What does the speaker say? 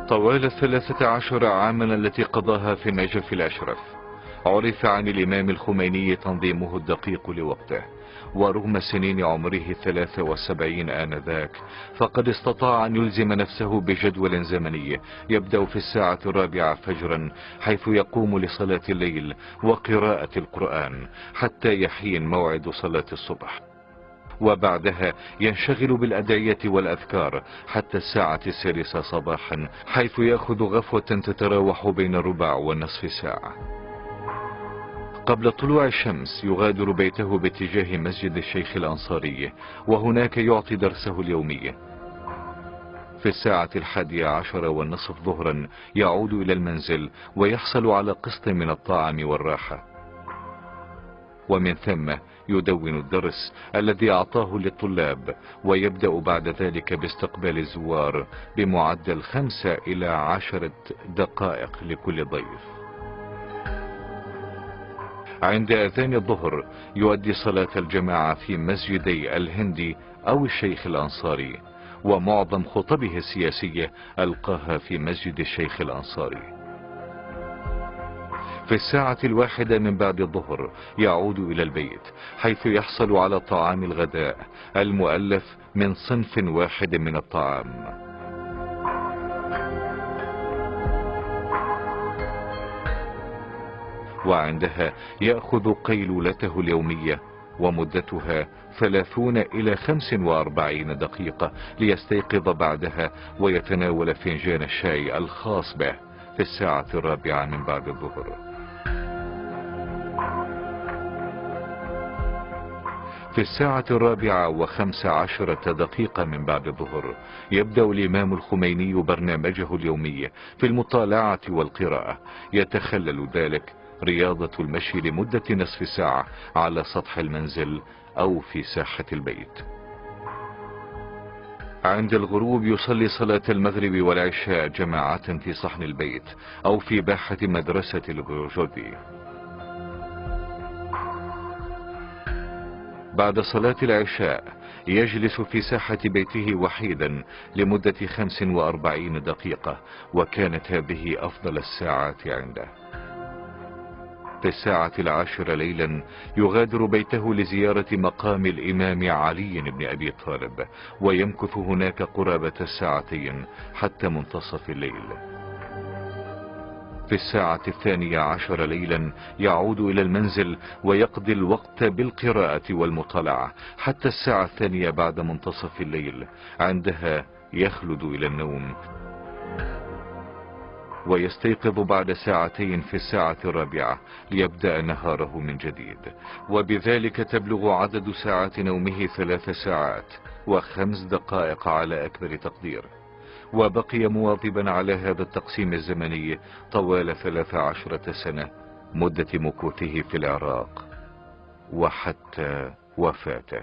طوال 13 عاما التي قضاها في النجف الأشرف، عرف عن الإمام الخميني تنظيمه الدقيق لوقته، ورغم سنين عمره 73 آنذاك فقد استطاع أن يلزم نفسه بجدول زمني يبدأ في 4:00 فجرا، حيث يقوم لصلاة الليل وقراءة القرآن حتى يحين موعد صلاة الصبح، وبعدها ينشغل بالأدعية والأذكار حتى 6:00 صباحا، حيث يأخذ غفوة تتراوح بين ربع ونصف ساعة. قبل طلوع الشمس يغادر بيته باتجاه مسجد الشيخ الأنصاري، وهناك يعطي درسه اليومي. في 11:30 ظهرا يعود إلى المنزل ويحصل على قسط من الطعام والراحة، ومن ثم يدون الدرس الذي أعطاه للطلاب، ويبدأ بعد ذلك باستقبال الزوار بمعدل 5 إلى 10 دقائق لكل ضيف. عند أذان الظهر يؤدي صلاة الجماعة في مسجدي الهندي أو الشيخ الأنصاري، ومعظم خطبه السياسية ألقاها في مسجد الشيخ الأنصاري. في 1:01 من بعد الظهر يعود إلى البيت، حيث يحصل على طعام الغداء المؤلف من صنف واحد من الطعام، وعندها يأخذ قيلولته اليومية ومدتها 30 إلى 45 دقيقة، ليستيقظ بعدها ويتناول فنجان الشاي الخاص به في 4:00 من بعد الظهر. في 4:15 من بعد الظهر يبدأ الإمام الخميني برنامجه اليومي في المطالعة والقراءة، يتخلل ذلك رياضة المشي لمدة نصف ساعة على سطح المنزل أو في ساحة البيت. عند الغروب يصلي صلاة المغرب والعشاء جماعة في صحن البيت أو في باحة مدرسة الغوجودي. بعد صلاة العشاء يجلس في ساحة بيته وحيدا لمدة 45 دقيقة، وكانت هذه أفضل الساعات عنده. في 10:00 ليلا يغادر بيته لزيارة مقام الإمام علي بن أبي طالب، ويمكث هناك قرابة 2 حتى منتصف الليل. في 12:00 ليلا يعود إلى المنزل ويقضي الوقت بالقراءة والمطالعة حتى 2 بعد منتصف الليل، عندها يخلد إلى النوم، ويستيقظ بعد 2 في 4:00 ليبدأ نهاره من جديد، وبذلك تبلغ عدد ساعات نومه 3 ساعات و5 دقائق على أكبر تقدير. وبقي مواظبا على هذا التقسيم الزمني طوال 13 سنة مدة مكوثه في العراق وحتى وفاته.